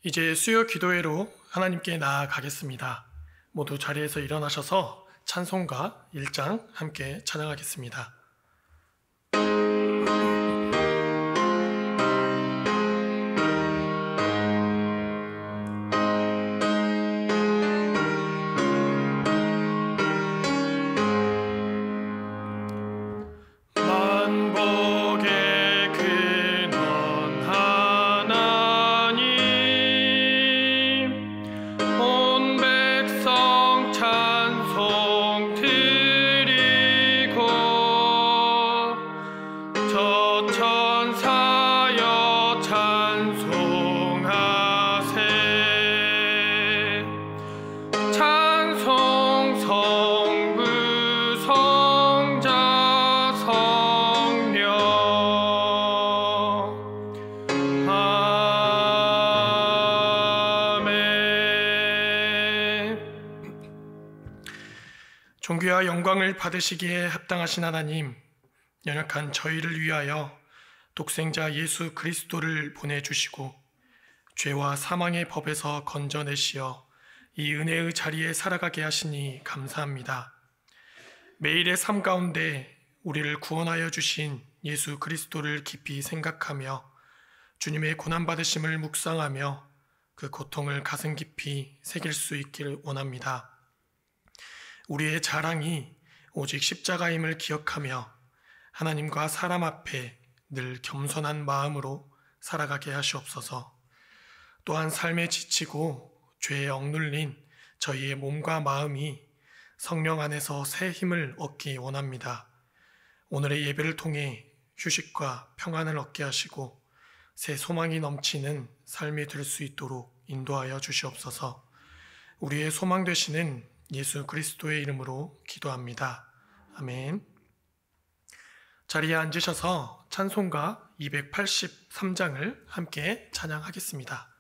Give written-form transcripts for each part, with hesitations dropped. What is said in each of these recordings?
이제 수요 기도회로 하나님께 나아가겠습니다. 모두 자리에서 일어나셔서 찬송가 1장 함께 찬양하겠습니다. 존귀와 영광을 받으시기에 합당하신 하나님, 연약한 저희를 위하여 독생자 예수 그리스도를 보내주시고 죄와 사망의 법에서 건져내시어 이 은혜의 자리에 살아가게 하시니 감사합니다. 매일의 삶 가운데 우리를 구원하여 주신 예수 그리스도를 깊이 생각하며 주님의 고난받으심을 묵상하며 그 고통을 가슴 깊이 새길 수 있기를 원합니다. 우리의 자랑이 오직 십자가임을 기억하며 하나님과 사람 앞에 늘 겸손한 마음으로 살아가게 하시옵소서. 또한 삶에 지치고 죄에 억눌린 저희의 몸과 마음이 성령 안에서 새 힘을 얻기 원합니다. 오늘의 예배를 통해 휴식과 평안을 얻게 하시고 새 소망이 넘치는 삶이 될 수 있도록 인도하여 주시옵소서. 우리의 소망 되시는 예수 그리스도의 이름으로 기도합니다. 아멘. 자리에 앉으셔서 찬송가 283장을 함께 찬양하겠습니다.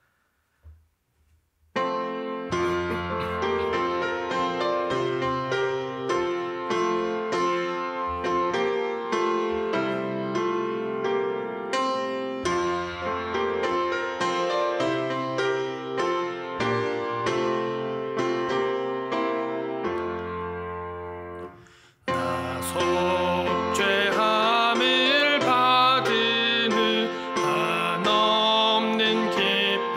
속죄함을 받은 한 없는 기쁨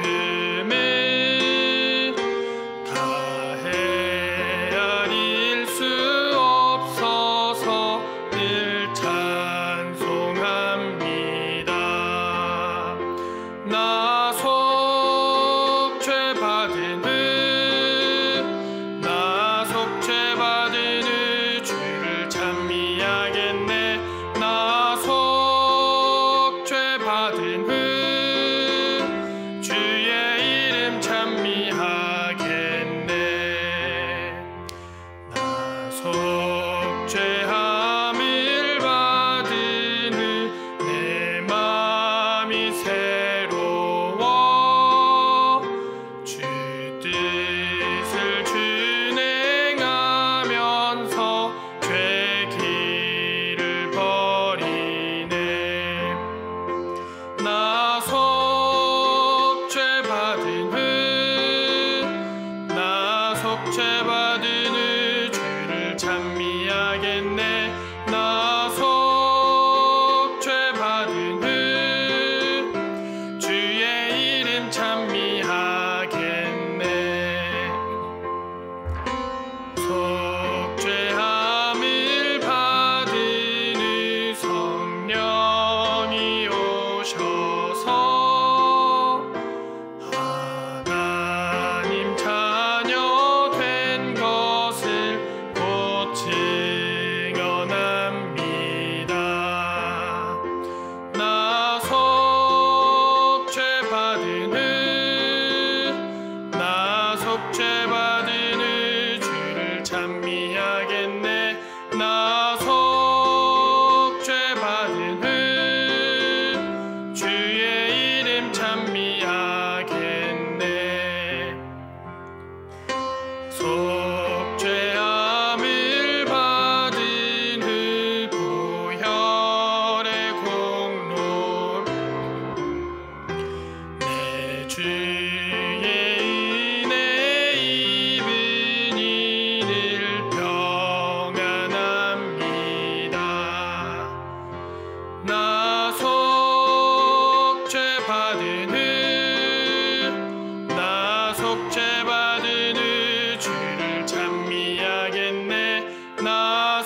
속죄받은 후 주를 찬미하겠네. 나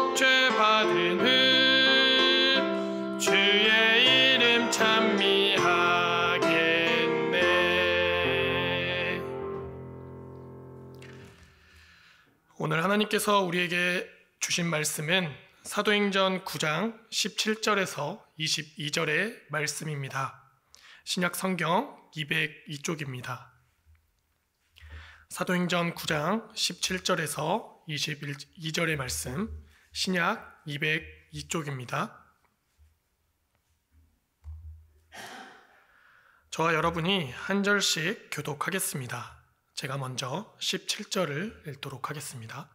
속죄받은 후 주의 이름 찬미하겠네. 오늘 하나님께서 우리에게 주신 말씀은 사도행전 9장 17절에서 22절의 말씀입니다. 신약 성경 202쪽입니다. 사도행전 9장 17절에서 22절의 말씀, 신약 202쪽입니다. 저와 여러분이 한 절씩 교독하겠습니다. 제가 먼저 17절을 읽도록 하겠습니다.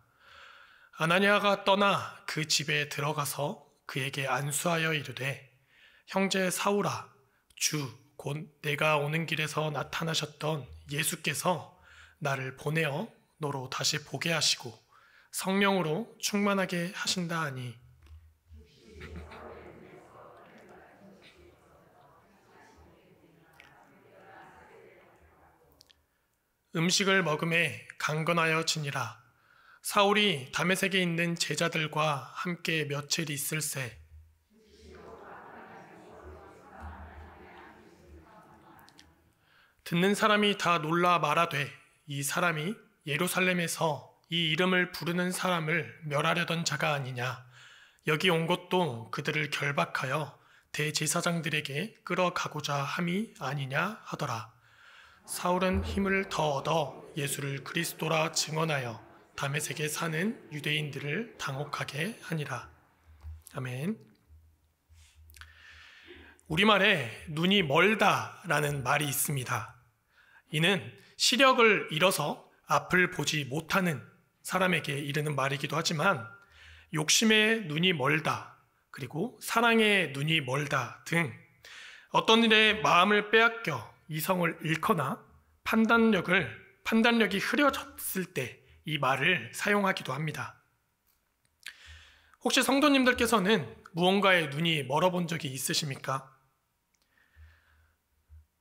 아나니아가 떠나 그 집에 들어가서 그에게 안수하여 이르되, 형제 사울아, 주 곧 내가 오는 길에서 나타나셨던 예수께서 나를 보내어 너로 다시 보게 하시고 성령으로 충만하게 하신다 하니, 음식을 먹음에 강건하여 지니라. 사울이 다메섹에 있는 제자들과 함께 며칠 있을새 듣는 사람이 다 놀라 말하되, 이 사람이 예루살렘에서 이 이름을 부르는 사람을 멸하려던 자가 아니냐. 여기 온 것도 그들을 결박하여 대제사장들에게 끌어가고자 함이 아니냐 하더라. 사울은 힘을 더 얻어 예수를 그리스도라 증언하여 다메섹에 사는 유대인들을 당혹하게 하니라. 아멘. 우리말에 눈이 멀다라는 말이 있습니다. 이는 시력을 잃어서 앞을 보지 못하는 사람에게 이르는 말이기도 하지만, 욕심에 눈이 멀다, 그리고 사랑에 눈이 멀다 등 어떤 일에 마음을 빼앗겨 이성을 잃거나 판단력이 흐려졌을 때 이 말을 사용하기도 합니다. 혹시 성도님들께서는 무언가에 눈이 멀어본 적이 있으십니까?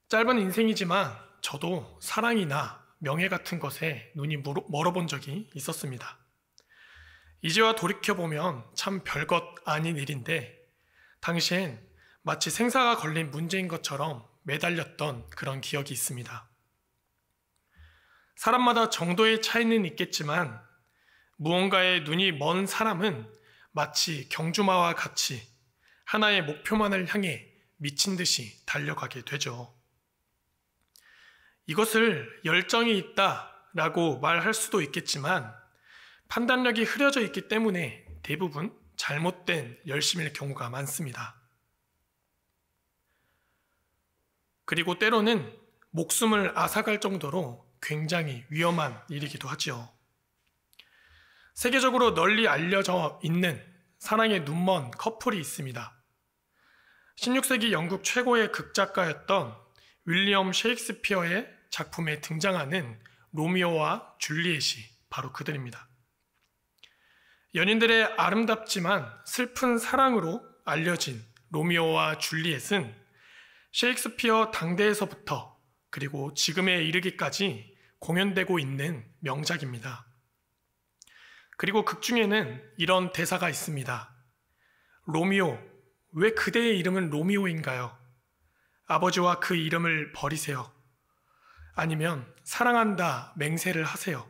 짧은 인생이지만 저도 사랑이나 명예 같은 것에 눈이 멀어본 적이 있었습니다. 이제와 돌이켜보면 참 별것 아닌 일인데, 당시엔 마치 생사가 걸린 문제인 것처럼 매달렸던 그런 기억이 있습니다. 사람마다 정도의 차이는 있겠지만 무언가에 눈이 먼 사람은 마치 경주마와 같이 하나의 목표만을 향해 미친 듯이 달려가게 되죠. 이것을 열정이 있다라고 말할 수도 있겠지만, 판단력이 흐려져 있기 때문에 대부분 잘못된 열심일 경우가 많습니다. 그리고 때로는 목숨을 앗아갈 정도로 굉장히 위험한 일이기도 하죠. 세계적으로 널리 알려져 있는 사랑의 눈먼 커플이 있습니다. 16세기 영국 최고의 극작가였던 윌리엄 셰익스피어의 작품에 등장하는 로미오와 줄리엣이 바로 그들입니다. 연인들의 아름답지만 슬픈 사랑으로 알려진 로미오와 줄리엣은 셰익스피어 당대에서부터 그리고 지금에 이르기까지 공연되고 있는 명작입니다. 그리고 극 중에는 이런 대사가 있습니다. 로미오, 왜 그대의 이름은 로미오인가요? 아버지와 그 이름을 버리세요. 아니면 사랑한다 맹세를 하세요.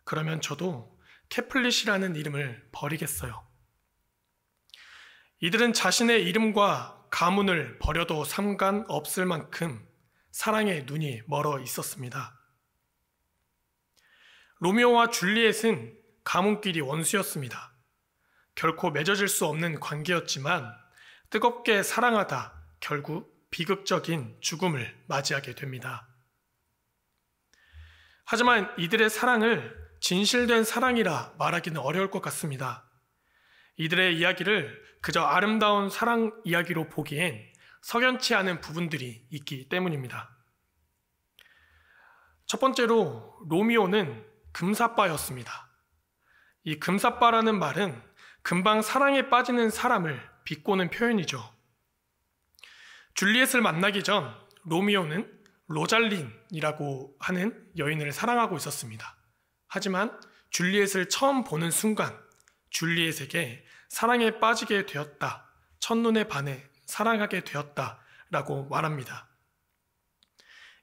그러면 저도 캐플릿이라는 이름을 버리겠어요. 이들은 자신의 이름과 가문을 버려도 상관없을 만큼 사랑의 눈이 멀어 있었습니다. 로미오와 줄리엣은 가문끼리 원수였습니다. 결코 맺어질 수 없는 관계였지만 뜨겁게 사랑하다 결국 비극적인 죽음을 맞이하게 됩니다. 하지만 이들의 사랑을 진실된 사랑이라 말하기는 어려울 것 같습니다. 이들의 이야기를 그저 아름다운 사랑 이야기로 보기엔 석연치 않은 부분들이 있기 때문입니다. 첫 번째로 로미오는 금사빠였습니다. 이 금사빠라는 말은 금방 사랑에 빠지는 사람을 비꼬는 표현이죠. 줄리엣을 만나기 전 로미오는 로잘린이라고 하는 여인을 사랑하고 있었습니다. 하지만 줄리엣을 처음 보는 순간 줄리엣에게 사랑에 빠지게 되었다, 첫눈에 반해 사랑하게 되었다 라고 말합니다.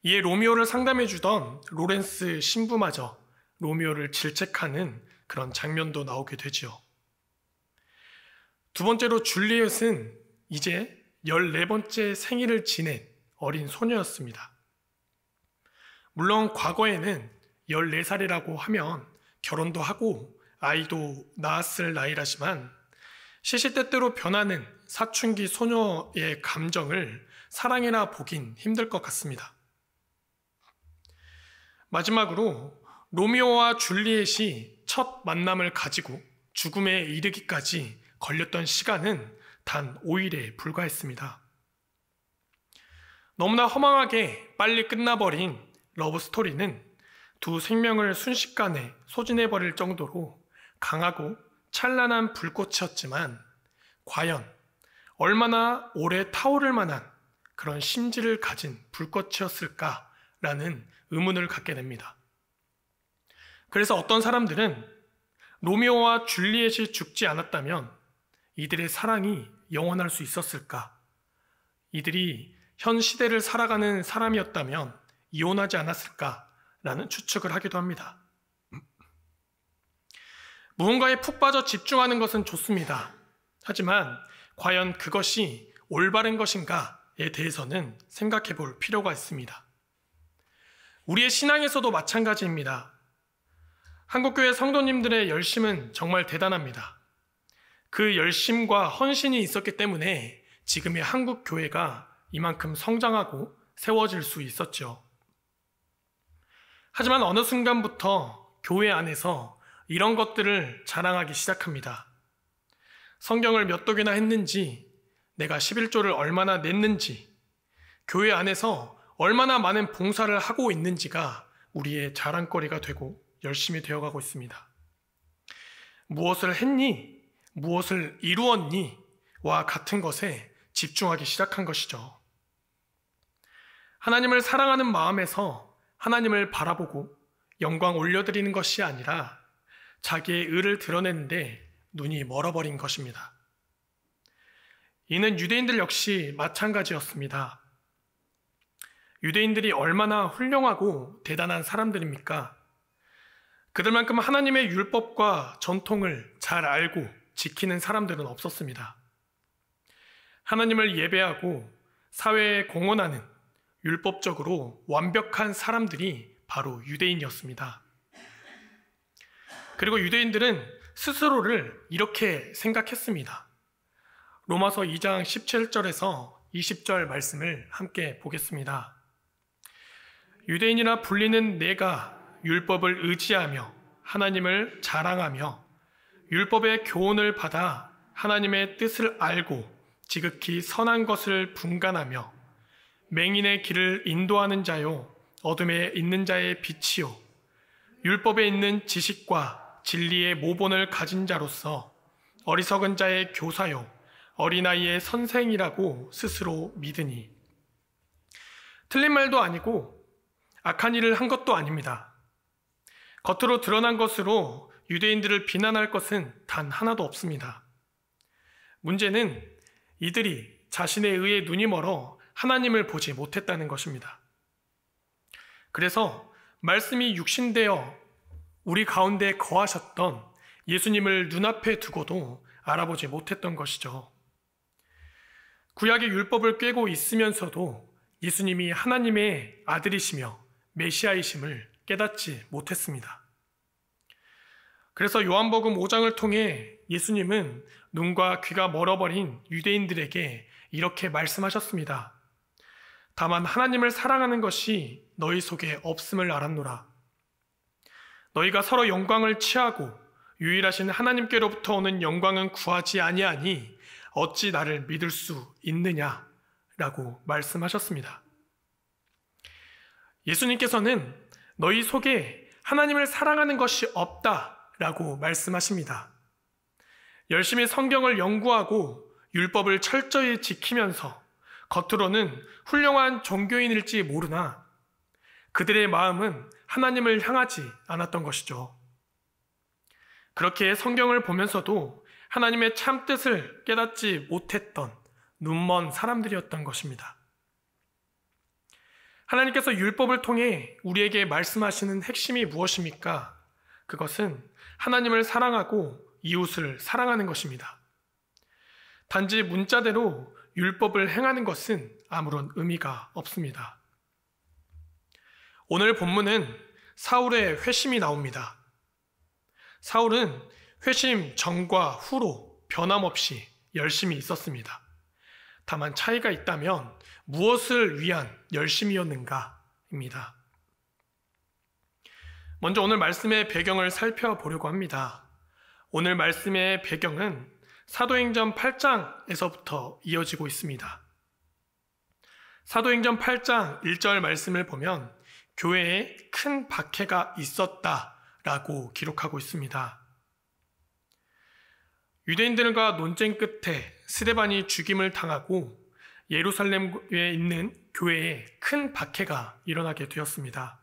이에 로미오를 상담해 주던 로렌스 신부마저 로미오를 질책하는 그런 장면도 나오게 되지요. 두 번째로 줄리엣은 이제 14번째 생일을 지낸 어린 소녀였습니다. 물론 과거에는 14살이라고 하면 결혼도 하고 아이도 낳았을 나이라지만 시시때때로 변하는 사춘기 소녀의 감정을 사랑이나 보긴 힘들 것 같습니다. 마지막으로 로미오와 줄리엣이 첫 만남을 가지고 죽음에 이르기까지 걸렸던 시간은 단 5일에 불과했습니다. 너무나 허망하게 빨리 끝나버린 러브 스토리는 두 생명을 순식간에 소진해버릴 정도로 강하고 찬란한 불꽃이었지만 과연 얼마나 오래 타오를 만한 그런 심지를 가진 불꽃이었을까라는 의문을 갖게 됩니다. 그래서 어떤 사람들은 로미오와 줄리엣이 죽지 않았다면 이들의 사랑이 영원할 수 있었을까? 이들이 현 시대를 살아가는 사람이었다면 이혼하지 않았을까라는 추측을 하기도 합니다. 무언가에 푹 빠져 집중하는 것은 좋습니다. 하지만 과연 그것이 올바른 것인가에 대해서는 생각해 볼 필요가 있습니다. 우리의 신앙에서도 마찬가지입니다. 한국교회 성도님들의 열심은 정말 대단합니다. 그 열심과 헌신이 있었기 때문에 지금의 한국교회가 이만큼 성장하고 세워질 수 있었죠. 하지만 어느 순간부터 교회 안에서 이런 것들을 자랑하기 시작합니다. 성경을 몇 독이나 했는지, 내가 11조를 얼마나 냈는지, 교회 안에서 얼마나 많은 봉사를 하고 있는지가 우리의 자랑거리가 되고 열심히 되어가고 있습니다. 무엇을 했니? 무엇을 이루었니? 와 같은 것에 집중하기 시작한 것이죠. 하나님을 사랑하는 마음에서 하나님을 바라보고 영광 올려드리는 것이 아니라 자기의 의를 드러내는데 눈이 멀어버린 것입니다. 이는 유대인들 역시 마찬가지였습니다. 유대인들이 얼마나 훌륭하고 대단한 사람들입니까? 그들만큼 하나님의 율법과 전통을 잘 알고 지키는 사람들은 없었습니다. 하나님을 예배하고 사회에 공헌하는 율법적으로 완벽한 사람들이 바로 유대인이었습니다. 그리고 유대인들은 스스로를 이렇게 생각했습니다. 로마서 2장 17절에서 20절 말씀을 함께 보겠습니다. 유대인이라 불리는 내가 율법을 의지하며 하나님을 자랑하며 율법의 교훈을 받아 하나님의 뜻을 알고 지극히 선한 것을 분간하며 맹인의 길을 인도하는 자요 어둠에 있는 자의 빛이요 율법에 있는 지식과 진리의 모본을 가진 자로서 어리석은 자의 교사요 어린아이의 선생이라고 스스로 믿으니. 틀린 말도 아니고 악한 일을 한 것도 아닙니다. 겉으로 드러난 것으로 유대인들을 비난할 것은 단 하나도 없습니다. 문제는 이들이 자신의 의에 눈이 멀어 하나님을 보지 못했다는 것입니다. 그래서 말씀이 육신되어 우리 가운데 거하셨던 예수님을 눈앞에 두고도 알아보지 못했던 것이죠. 구약의 율법을 꿰고 있으면서도 예수님이 하나님의 아들이시며 메시아이심을 깨닫지 못했습니다. 그래서 요한복음 5장을 통해 예수님은 눈과 귀가 멀어버린 유대인들에게 이렇게 말씀하셨습니다. 다만 하나님을 사랑하는 것이 너희 속에 없음을 알았노라. 너희가 서로 영광을 취하고 유일하신 하나님께로부터 오는 영광은 구하지 아니하니 어찌 나를 믿을 수 있느냐라고 말씀하셨습니다. 예수님께서는 너희 속에 하나님을 사랑하는 것이 없다라고 말씀하십니다. 열심히 성경을 연구하고 율법을 철저히 지키면서 겉으로는 훌륭한 종교인일지 모르나 그들의 마음은 하나님을 향하지 않았던 것이죠. 그렇게 성경을 보면서도 하나님의 참뜻을 깨닫지 못했던 눈먼 사람들이었던 것입니다. 하나님께서 율법을 통해 우리에게 말씀하시는 핵심이 무엇입니까? 그것은 하나님을 사랑하고 이웃을 사랑하는 것입니다. 단지 문자대로 율법을 행하는 것은 아무런 의미가 없습니다. 오늘 본문은 사울의 회심이 나옵니다. 사울은 회심 전과 후로 변함없이 열심히 있었습니다. 다만 차이가 있다면 무엇을 위한 열심이었는가입니다. 먼저 오늘 말씀의 배경을 살펴보려고 합니다. 오늘 말씀의 배경은 사도행전 8장에서부터 이어지고 있습니다. 사도행전 8장 1절 말씀을 보면 교회에 큰 박해가 있었다라고 기록하고 있습니다. 유대인들과 논쟁 끝에 스데반이 죽임을 당하고 예루살렘에 있는 교회에 큰 박해가 일어나게 되었습니다.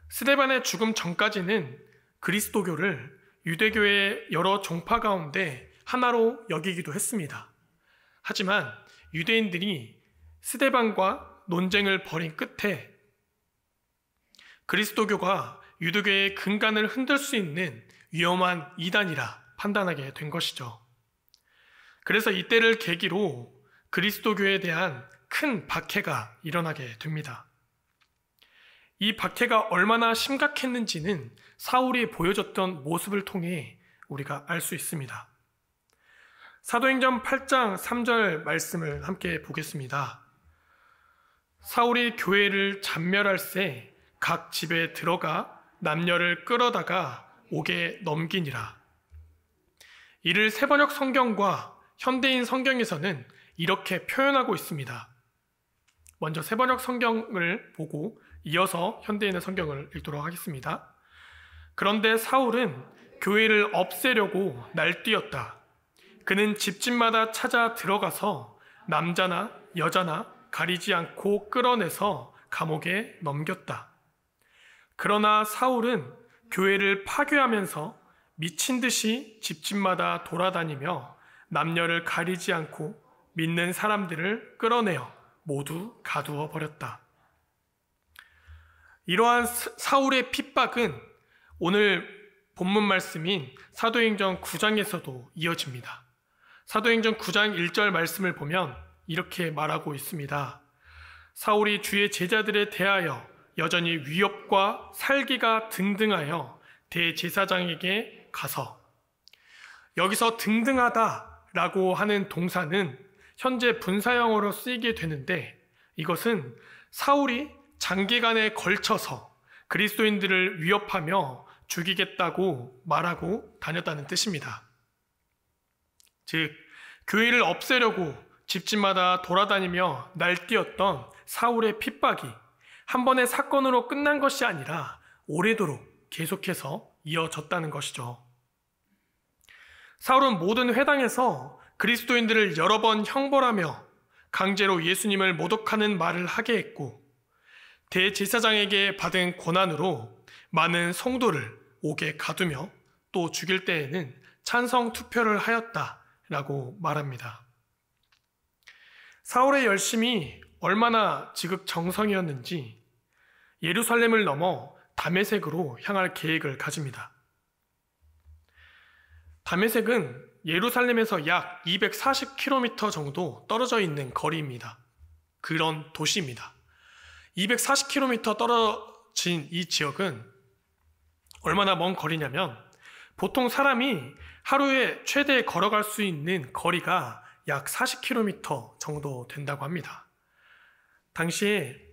스데반의 죽음 전까지는 그리스도교를 유대교의 여러 종파 가운데 하나로 여기기도 했습니다. 하지만 유대인들이 스데반과 논쟁을 벌인 끝에 그리스도교가 유대교의 근간을 흔들 수 있는 위험한 이단이라 판단하게 된 것이죠. 그래서 이때를 계기로 그리스도교에 대한 큰 박해가 일어나게 됩니다. 이 박해가 얼마나 심각했는지는 사울이 보여줬던 모습을 통해 우리가 알 수 있습니다. 사도행전 8장 3절 말씀을 함께 보겠습니다. 사울이 교회를 잔멸할새 각 집에 들어가 남녀를 끌어다가 옥에 넘기니라. 이를 새번역 성경과 현대인 성경에서는 이렇게 표현하고 있습니다. 먼저 새번역 성경을 보고 이어서 현대인의 성경을 읽도록 하겠습니다. 그런데 사울은 교회를 없애려고 날뛰었다. 그는 집집마다 찾아 들어가서 남자나 여자나 가리지 않고 끌어내서 감옥에 넘겼다. 그러나 사울은 교회를 파괴하면서 미친 듯이 집집마다 돌아다니며 남녀를 가리지 않고 믿는 사람들을 끌어내어 모두 가두어 버렸다. 이러한 사울의 핍박은 오늘 본문 말씀인 사도행전 9장에서도 이어집니다. 사도행전 9장 1절 말씀을 보면 이렇게 말하고 있습니다. 사울이 주의 제자들에 대하여 여전히 위협과 살기가 등등하여 대제사장에게 가서, 여기서 등등하다라고 하는 동사는 현재 분사형으로 쓰이게 되는데, 이것은 사울이 장기간에 걸쳐서 그리스도인들을 위협하며 죽이겠다고 말하고 다녔다는 뜻입니다. 즉, 교회를 없애려고 집집마다 돌아다니며 날뛰었던 사울의 핍박이 한 번의 사건으로 끝난 것이 아니라 오래도록 계속해서 이어졌다는 것이죠. 사울은 모든 회당에서 그리스도인들을 여러 번 형벌하며 강제로 예수님을 모독하는 말을 하게 했고, 대제사장에게 받은 권한으로 많은 성도를 옥에 가두며 또 죽일 때에는 찬성 투표를 하였다라고 말합니다. 사울의 열심이 얼마나 지극정성이었는지 예루살렘을 넘어 다메섹으로 향할 계획을 가집니다. 다메섹은 예루살렘에서 약 240km 정도 떨어져 있는 거리입니다. 그런 도시입니다. 240km 떨어진 이 지역은 얼마나 먼 거리냐면 보통 사람이 하루에 최대 걸어갈 수 있는 거리가 약 40km 정도 된다고 합니다. 당시에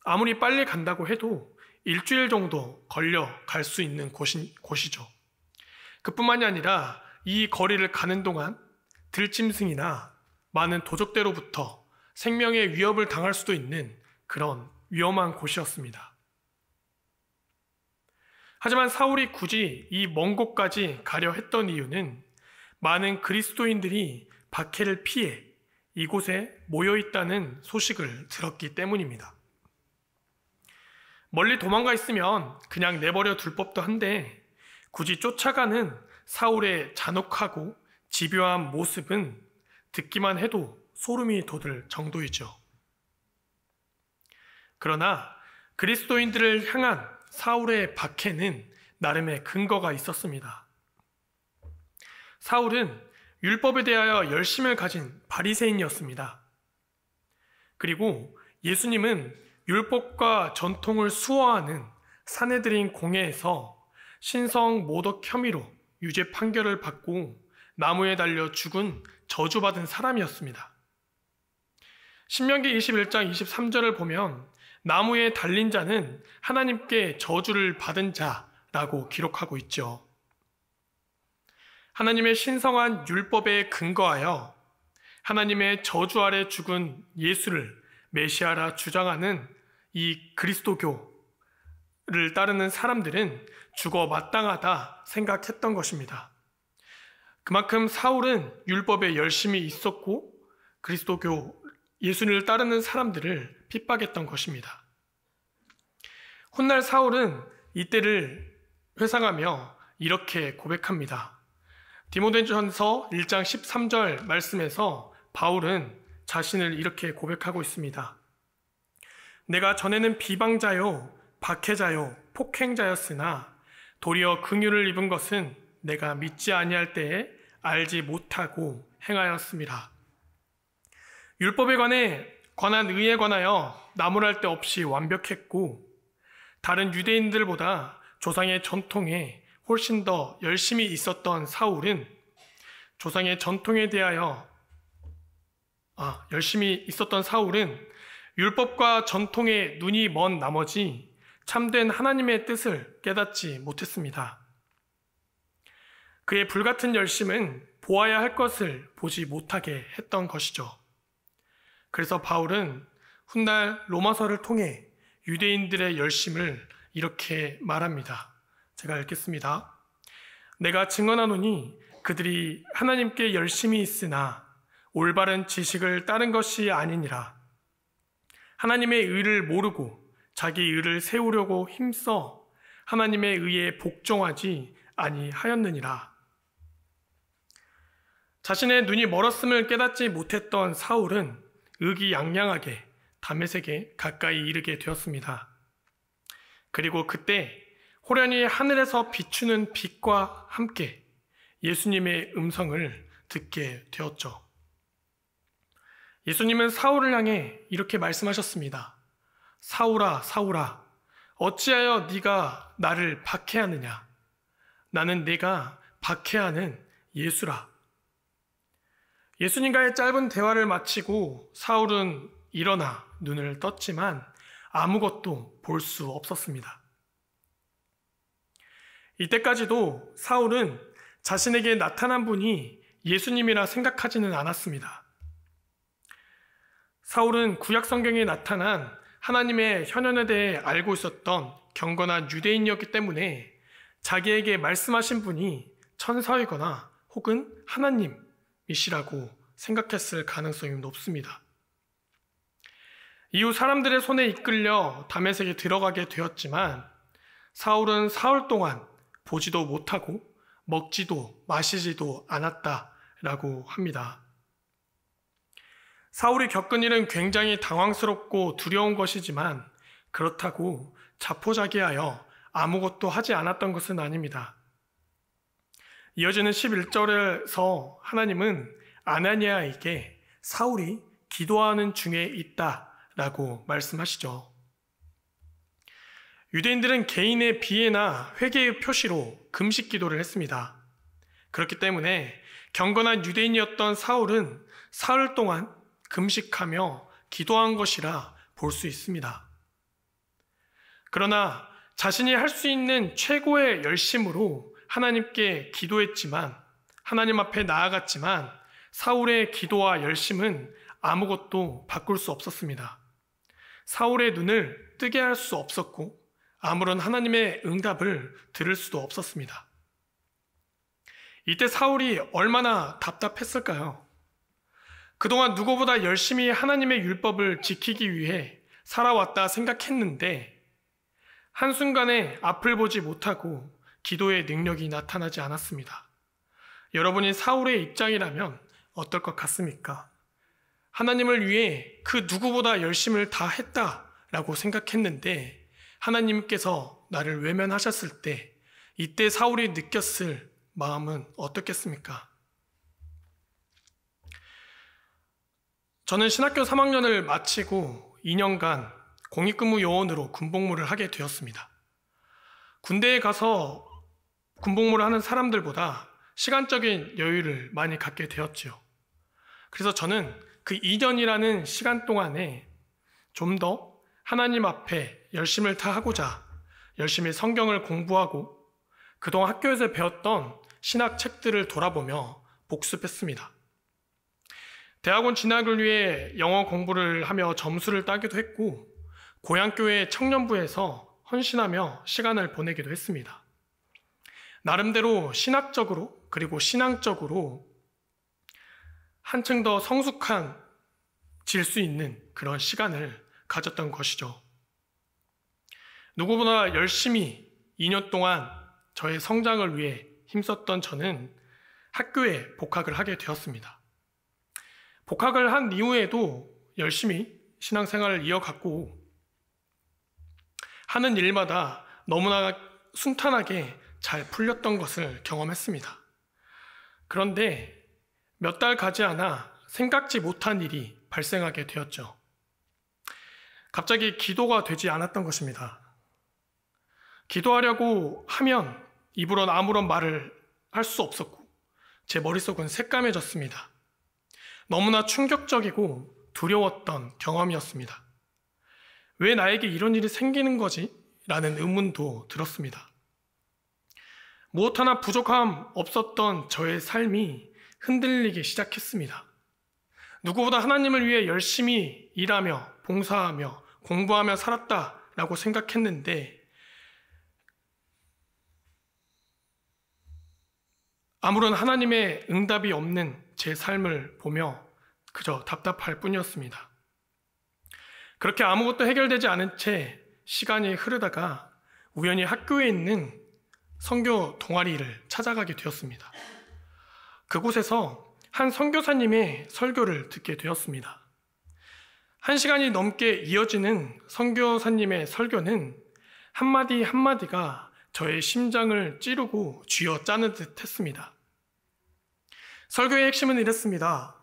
아무리 빨리 간다고 해도 일주일 정도 걸려 갈 수 있는 곳이죠. 그뿐만이 아니라 이 거리를 가는 동안 들짐승이나 많은 도적대로부터 생명의 위협을 당할 수도 있는 그런 위험한 곳이었습니다. 하지만 사울이 굳이 이 먼 곳까지 가려 했던 이유는 많은 그리스도인들이 박해를 피해 이곳에 모여 있다는 소식을 들었기 때문입니다. 멀리 도망가 있으면 그냥 내버려 둘 법도 한데 굳이 쫓아가는 사울의 잔혹하고 집요한 모습은 듣기만 해도 소름이 돋을 정도이죠. 그러나 그리스도인들을 향한 사울의 박해는 나름의 근거가 있었습니다. 사울은 율법에 대하여 열심을 가진 바리새인이었습니다. 그리고 예수님은 율법과 전통을 수호하는 산헤드린 공회에서 신성 모독 혐의로 유죄 판결을 받고 나무에 달려 죽은 저주받은 사람이었습니다. 신명기 21장 23절을 보면 나무에 달린 자는 하나님께 저주를 받은 자라고 기록하고 있죠. 하나님의 신성한 율법에 근거하여 하나님의 저주 아래 죽은 예수를 메시아라 주장하는 이 그리스도교를 따르는 사람들은 죽어 마땅하다 생각했던 것입니다. 그만큼 사울은 율법에 열심히 있었고 그리스도교 예수를 따르는 사람들을 핍박했던 것입니다. 훗날 사울은 이때를 회상하며 이렇게 고백합니다. 디모데전서 1장 13절 말씀에서 바울은 자신을 이렇게 고백하고 있습니다. 내가 전에는 비방자요, 박해자요, 폭행자였으나 도리어 긍휼을 입은 것은 내가 믿지 아니할 때에 알지 못하고 행하였음이라. 율법에 관한 의에 관하여 나무랄 데 없이 완벽했고 다른 유대인들보다 조상의 전통에 훨씬 더 열심히 있었던 사울은 조상의 전통에 대하여 열심히 있었던 사울은 율법과 전통에 눈이 먼 나머지 참된 하나님의 뜻을 깨닫지 못했습니다. 그의 불같은 열심은 보아야 할 것을 보지 못하게 했던 것이죠. 그래서 바울은 훗날 로마서를 통해 유대인들의 열심을 이렇게 말합니다. 제가 읽겠습니다. 내가 증언하노니 그들이 하나님께 열심히 있으나 올바른 지식을 따른 것이 아니니라. 하나님의 의를 모르고 자기 의를 세우려고 힘써 하나님의 의에 복종하지 아니하였느니라. 자신의 눈이 멀었음을 깨닫지 못했던 사울은 의기양양하게 다메섹에 가까이 이르게 되었습니다. 그리고 그때 호련히 하늘에서 비추는 빛과 함께 예수님의 음성을 듣게 되었죠. 예수님은 사울을 향해 이렇게 말씀하셨습니다. 사울아, 사울아, 어찌하여 네가 나를 박해하느냐? 나는 네가 박해하는 예수라. 예수님과의 짧은 대화를 마치고 사울은 일어나 눈을 떴지만 아무것도 볼 수 없었습니다. 이때까지도 사울은 자신에게 나타난 분이 예수님이라 생각하지는 않았습니다. 사울은 구약 성경에 나타난 하나님의 현현에 대해 알고 있었던 경건한 유대인이었기 때문에 자기에게 말씀하신 분이 천사이거나 혹은 하나님이시라고 생각했을 가능성이 높습니다. 이후 사람들의 손에 이끌려 다메섹에 들어가게 되었지만 사울은 사흘 동안 보지도 못하고 먹지도 마시지도 않았다라고 합니다. 사울이 겪은 일은 굉장히 당황스럽고 두려운 것이지만 그렇다고 자포자기하여 아무것도 하지 않았던 것은 아닙니다. 이어지는 11절에서 하나님은 아나니아에게 사울이 기도하는 중에 있다라고 말씀하시죠. 유대인들은 개인의 비애나 회개의 표시로 금식 기도를 했습니다. 그렇기 때문에 경건한 유대인이었던 사울은 사흘 동안 금식하며 기도한 것이라 볼 수 있습니다. 그러나 자신이 할 수 있는 최고의 열심으로 하나님께 기도했지만, 하나님 앞에 나아갔지만 사울의 기도와 열심은 아무것도 바꿀 수 없었습니다. 사울의 눈을 뜨게 할 수 없었고 아무런 하나님의 응답을 들을 수도 없었습니다. 이때 사울이 얼마나 답답했을까요? 그동안 누구보다 열심히 하나님의 율법을 지키기 위해 살아왔다 생각했는데 한순간에 앞을 보지 못하고 기도의 능력이 나타나지 않았습니다. 여러분이 사울의 입장이라면 어떨 것 같습니까? 하나님을 위해 그 누구보다 열심을 다 했다라고 생각했는데 하나님께서 나를 외면하셨을 때 이때 사울이 느꼈을 마음은 어떻겠습니까? 저는 신학교 3학년을 마치고 2년간 공익근무 요원으로 군복무를 하게 되었습니다. 군대에 가서 군복무를 하는 사람들보다 시간적인 여유를 많이 갖게 되었지요. 그래서 저는 그 2년이라는 시간 동안에 좀 더 하나님 앞에 열심을 다하고자 열심히 성경을 공부하고 그동안 학교에서 배웠던 신학 책들을 돌아보며 복습했습니다. 대학원 진학을 위해 영어 공부를 하며 점수를 따기도 했고 고향교회 청년부에서 헌신하며 시간을 보내기도 했습니다. 나름대로 신학적으로 그리고 신앙적으로 한층 더 성숙해질 수 있는 그런 시간을 가졌던 것이죠. 누구보다 열심히 2년 동안 저의 성장을 위해 힘썼던 저는 학교에 복학을 하게 되었습니다. 복학을 한 이후에도 열심히 신앙생활을 이어갔고 하는 일마다 너무나 순탄하게 잘 풀렸던 것을 경험했습니다. 그런데 몇 달 가지 않아 생각지 못한 일이 발생하게 되었죠. 갑자기 기도가 되지 않았던 것입니다. 기도하려고 하면 입으로는 아무런 말을 할 수 없었고 제 머릿속은 새까매졌습니다. 너무나 충격적이고 두려웠던 경험이었습니다. 왜 나에게 이런 일이 생기는 거지? 라는 의문도 들었습니다. 무엇 하나 부족함 없었던 저의 삶이 흔들리기 시작했습니다. 누구보다 하나님을 위해 열심히 일하며 봉사하며 공부하며 살았다라고 생각했는데 아무런 하나님의 응답이 없는 제 삶을 보며 그저 답답할 뿐이었습니다. 그렇게 아무것도 해결되지 않은 채 시간이 흐르다가 우연히 학교에 있는 선교 동아리를 찾아가게 되었습니다. 그곳에서 한 선교사님의 설교를 듣게 되었습니다. 1시간이 넘게 이어지는 선교사님의 설교는 한마디 한마디가 저의 심장을 찌르고 쥐어짜는 듯 했습니다. 설교의 핵심은 이랬습니다.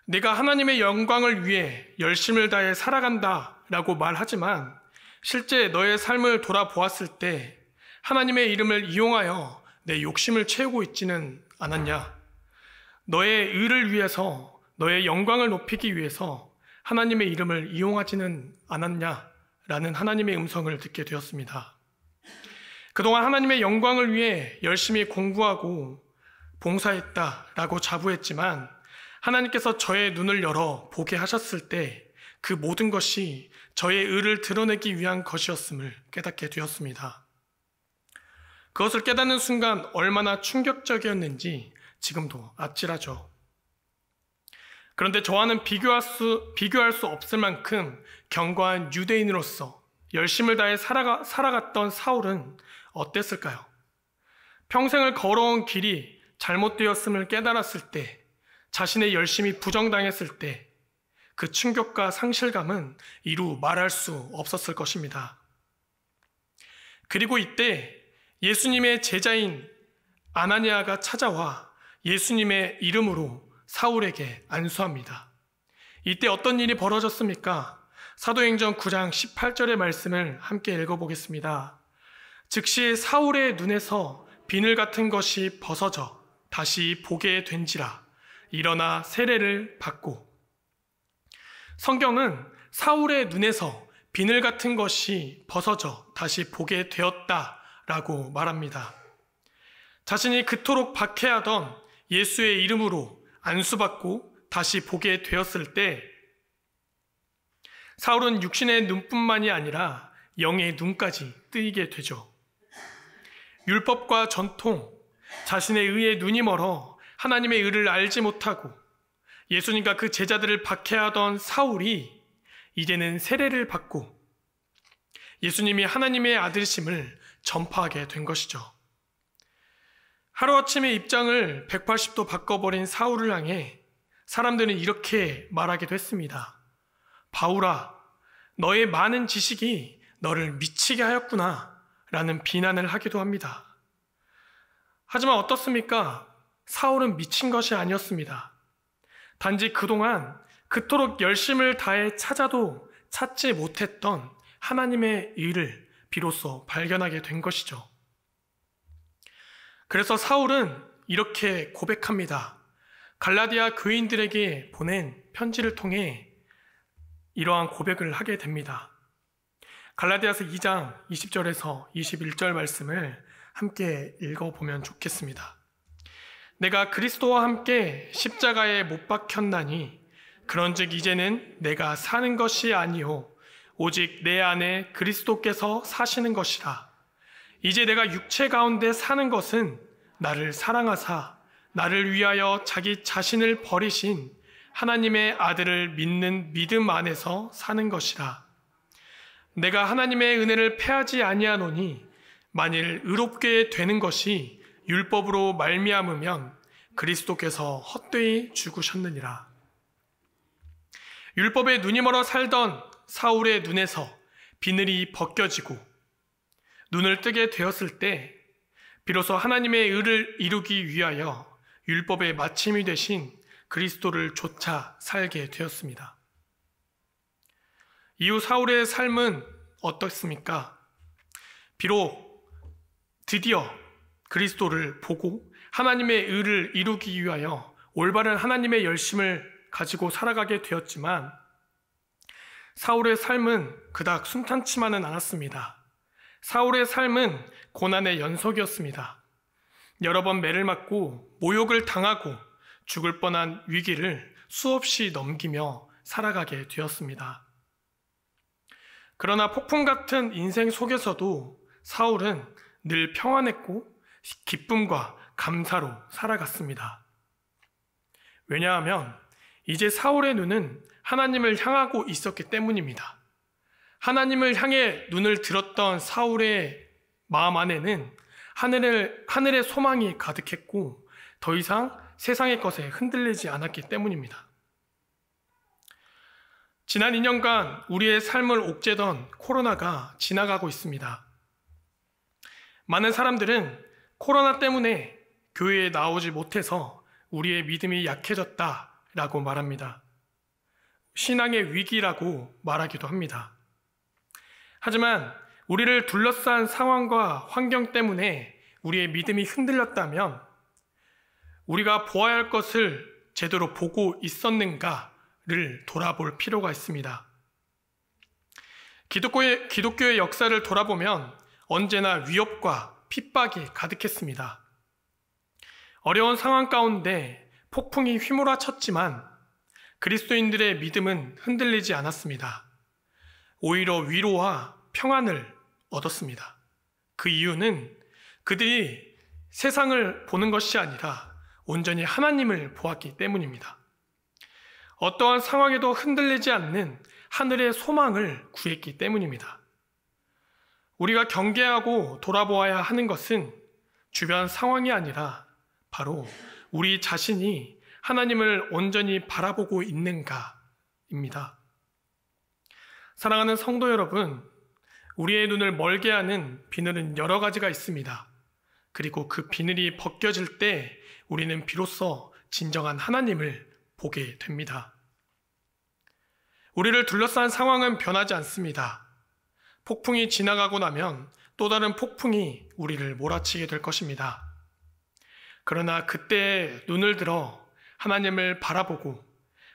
내가 하나님의 영광을 위해 열심을 다해 살아간다 라고 말하지만 실제 너의 삶을 돌아보았을 때 하나님의 이름을 이용하여 내 욕심을 채우고 있지는 않았냐? 너의 의를 위해서 너의 영광을 높이기 위해서 하나님의 이름을 이용하지는 않았냐? 라는 하나님의 음성을 듣게 되었습니다. 그동안 하나님의 영광을 위해 열심히 공부하고 봉사했다라고 자부했지만 하나님께서 저의 눈을 열어 보게 하셨을 때 그 모든 것이 저의 의를 드러내기 위한 것이었음을 깨닫게 되었습니다. 그것을 깨닫는 순간 얼마나 충격적이었는지 지금도 아찔하죠. 그런데 저와는 비교할 수 없을 만큼 견고한 유대인으로서 열심을 다해 살아갔던 사울은 어땠을까요? 평생을 걸어온 길이 잘못되었음을 깨달았을 때, 자신의 열심이 부정당했을 때 그 충격과 상실감은 이루 말할 수 없었을 것입니다. 그리고 이때 예수님의 제자인 아나니아가 찾아와 예수님의 이름으로 사울에게 안수합니다. 이때 어떤 일이 벌어졌습니까? 사도행전 9장 18절의 말씀을 함께 읽어보겠습니다. 즉시 사울의 눈에서 비늘 같은 것이 벗어져 다시 보게 된지라 일어나 세례를 받고. 성경은 사울의 눈에서 비늘 같은 것이 벗어져 다시 보게 되었다라고 말합니다. 자신이 그토록 박해하던 예수의 이름으로 안수받고 다시 보게 되었을 때 사울은 육신의 눈뿐만이 아니라 영의 눈까지 뜨이게 되죠. 율법과 전통, 자신의 의에 눈이 멀어 하나님의 의를 알지 못하고 예수님과 그 제자들을 박해하던 사울이 이제는 세례를 받고 예수님이 하나님의 아들이심을 전파하게 된 것이죠. 하루아침에 입장을 180도 바꿔버린 사울을 향해 사람들은 이렇게 말하기도 했습니다. 바울아, 너의 많은 지식이 너를 미치게 하였구나 라는 비난을 하기도 합니다. 하지만 어떻습니까? 사울은 미친 것이 아니었습니다. 단지 그동안 그토록 열심을 다해 찾아도 찾지 못했던 하나님의 일을 비로소 발견하게 된 것이죠. 그래서 사울은 이렇게 고백합니다. 갈라디아 교인들에게 보낸 편지를 통해 이러한 고백을 하게 됩니다. 갈라디아서 2장 20절에서 21절 말씀을 함께 읽어보면 좋겠습니다. 내가 그리스도와 함께 십자가에 못 박혔나니 그런즉 이제는 내가 사는 것이 아니요 오직 내 안에 그리스도께서 사시는 것이라. 이제 내가 육체 가운데 사는 것은 나를 사랑하사 나를 위하여 자기 자신을 버리신 하나님의 아들을 믿는 믿음 안에서 사는 것이라. 내가 하나님의 은혜를 패하지 아니하노니 만일 의롭게 되는 것이 율법으로 말미암으면 그리스도께서 헛되이 죽으셨느니라. 율법에 눈이 멀어 살던 사울의 눈에서 비늘이 벗겨지고 눈을 뜨게 되었을 때 비로소 하나님의 의를 이루기 위하여 율법의 마침이 되신 그리스도를 좇아 살게 되었습니다. 이후 사울의 삶은 어떻습니까? 비록 드디어 그리스도를 보고 하나님의 의를 이루기 위하여 올바른 하나님의 열심을 가지고 살아가게 되었지만 사울의 삶은 그닥 순탄치만은 않았습니다. 사울의 삶은 고난의 연속이었습니다. 여러 번 매를 맞고 모욕을 당하고 죽을 뻔한 위기를 수없이 넘기며 살아가게 되었습니다. 그러나 폭풍 같은 인생 속에서도 사울은 늘 평안했고 기쁨과 감사로 살아갔습니다. 왜냐하면 이제 사울의 눈은 하나님을 향하고 있었기 때문입니다. 하나님을 향해 눈을 들었던 사울의 마음 안에는 하늘의 소망이 가득했고 더 이상 세상의 것에 흔들리지 않았기 때문입니다. 지난 2년간 우리의 삶을 옥죄던 코로나가 지나가고 있습니다. 많은 사람들은 코로나 때문에 교회에 나오지 못해서 우리의 믿음이 약해졌다라고 말합니다. 신앙의 위기라고 말하기도 합니다. 하지만 우리를 둘러싼 상황과 환경 때문에 우리의 믿음이 흔들렸다면 우리가 보아야 할 것을 제대로 보고 있었는가를 돌아볼 필요가 있습니다. 기독교의 역사를 돌아보면 언제나 위협과 핍박이 가득했습니다. 어려운 상황 가운데 폭풍이 휘몰아쳤지만 그리스도인들의 믿음은 흔들리지 않았습니다. 오히려 위로와 평안을 얻었습니다. 그 이유는 그들이 세상을 보는 것이 아니라 온전히 하나님을 보았기 때문입니다. 어떠한 상황에도 흔들리지 않는 하늘의 소망을 구했기 때문입니다. 우리가 경계하고 돌아보아야 하는 것은 주변 상황이 아니라 바로 우리 자신이 하나님을 온전히 바라보고 있는가입니다. 사랑하는 성도 여러분, 우리의 눈을 멀게 하는 비늘은 여러 가지가 있습니다. 그리고 그 비늘이 벗겨질 때 우리는 비로소 진정한 하나님을 보게 됩니다. 우리를 둘러싼 상황은 변하지 않습니다. 폭풍이 지나가고 나면 또 다른 폭풍이 우리를 몰아치게 될 것입니다. 그러나 그때 눈을 들어 하나님을 바라보고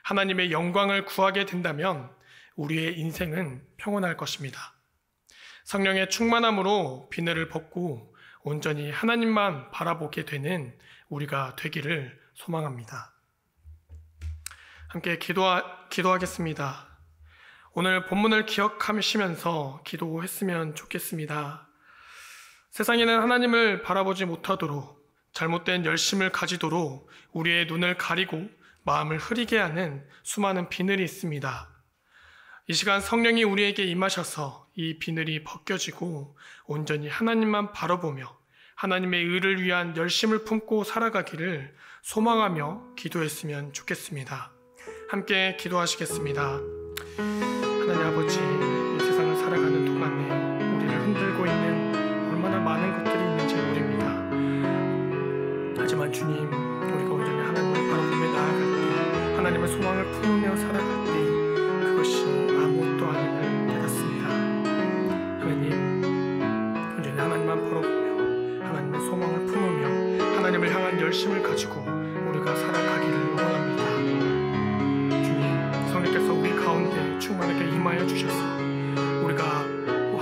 하나님의 영광을 구하게 된다면 우리의 인생은 평온할 것입니다. 성령의 충만함으로 비늘을 벗고 온전히 하나님만 바라보게 되는 우리가 되기를 소망합니다. 함께 기도하겠습니다. 오늘 본문을 기억하시면서 기도했으면 좋겠습니다. 세상에는 하나님을 바라보지 못하도록 잘못된 열심을 가지도록 우리의 눈을 가리고 마음을 흐리게 하는 수많은 비늘이 있습니다. 이 시간 성령이 우리에게 임하셔서 이 비늘이 벗겨지고 온전히 하나님만 바라보며 하나님의 의를 위한 열심을 품고 살아가기를 소망하며 기도했으면 좋겠습니다. 함께 기도하시겠습니다. 하나님 아버지, 이 세상을 살아가는 동안에 우리를 흔들고 있는 얼마나 많은 것들이 있는지 모릅니다. 하지만 주님, 우리가 온전히 하나님을 바라보며 나아갈 때, 하나님의 소망을 품으며 살아갈 때 그것이 아무것도 아님을 깨닫습니다. 하나님, 온전히 하나님만 바라보며 하나님의 소망을 품으며 하나님을 향한 열심을 가지고 우리가 살아가기를 원합니다. 주님, 성령께서 우리 가운데 충만하게 임하여 주셔서 우리가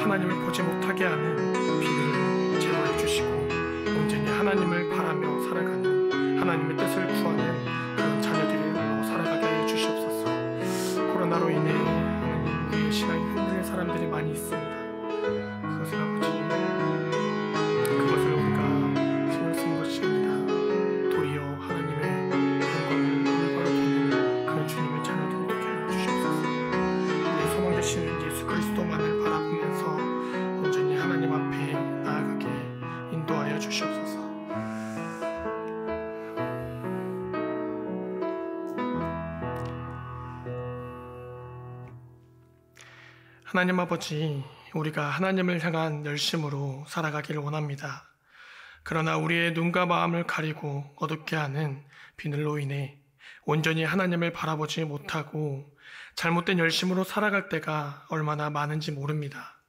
하나님을 보지 못하게 하는 비늘을 제거해 주시고 온전히 하나님을 바라며 살아가는, 하나님의 뜻을 구하는 그런 자녀들로 살아가게 해 주시옵소서. 코로나로 인해 하나님, 우리의 신앙이 흔들린 사람들이 많이 있습니다. 그것을 아버지, 그것을 우리가 신경 쓰는 것이 아니라 도리어 하나님의 영광을 보는 그런 주님의 자녀들이 되게 하여 주시옵소서. 우리의 소망 되시는 예수 그리스도만을 바라보면서 온전히 하나님 앞에 나아가게 인도하여 주시옵소서. 하나님 아버지, 우리가 하나님을 향한 열심으로 살아가기를 원합니다. 그러나 우리의 눈과 마음을 가리고 어둡게 하는 비늘로 인해 온전히 하나님을 바라보지 못하고 잘못된 열심으로 살아갈 때가 얼마나 많은지 모릅니다.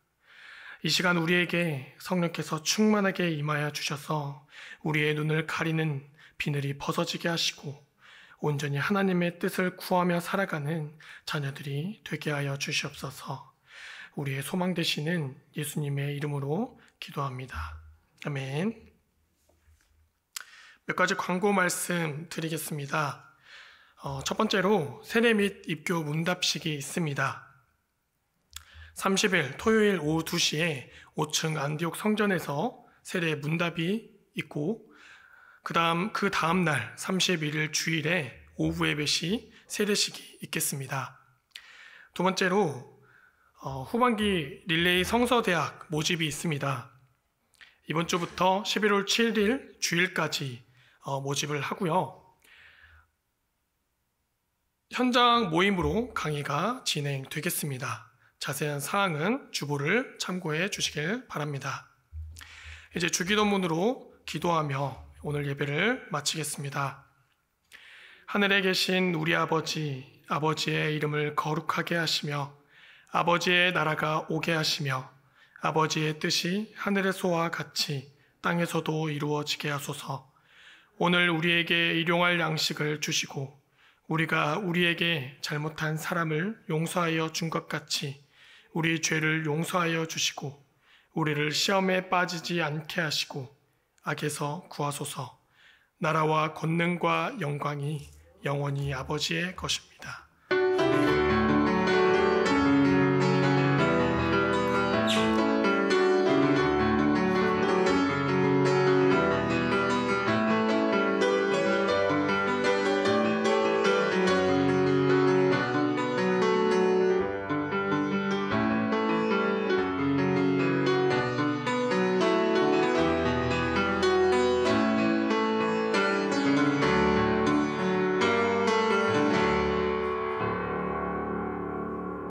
이 시간 우리에게 성령께서 충만하게 임하여 주셔서 우리의 눈을 가리는 비늘이 벗어지게 하시고 온전히 하나님의 뜻을 구하며 살아가는 자녀들이 되게 하여 주시옵소서. 우리의 소망 되시는 예수님의 이름으로 기도합니다. 아멘. 몇 가지 광고 말씀 드리겠습니다. 첫 번째로 세례 및 입교 문답식이 있습니다. 30일 토요일 오후 2시에 5층 안디옥 성전에서 세례 문답이 있고 그 다음 날 31일 주일에 오후 예배시 세례식이 있겠습니다. 두 번째로 후반기 릴레이 성서대학 모집이 있습니다. 이번 주부터 11월 7일 주일까지 모집을 하고요. 현장 모임으로 강의가 진행되겠습니다. 자세한 사항은 주보를 참고해 주시길 바랍니다. 이제 주기도문으로 기도하며 오늘 예배를 마치겠습니다. 하늘에 계신 우리 아버지, 아버지의 이름을 거룩하게 하시며 아버지의 나라가 오게 하시며 아버지의 뜻이 하늘에서와 같이 땅에서도 이루어지게 하소서. 오늘 우리에게 일용할 양식을 주시고 우리가 우리에게 잘못한 사람을 용서하여 준 것 같이 우리 죄를 용서하여 주시고 우리를 시험에 빠지지 않게 하시고 악에서 구하소서. 나라와 권능과 영광이 영원히 아버지의 것입니다.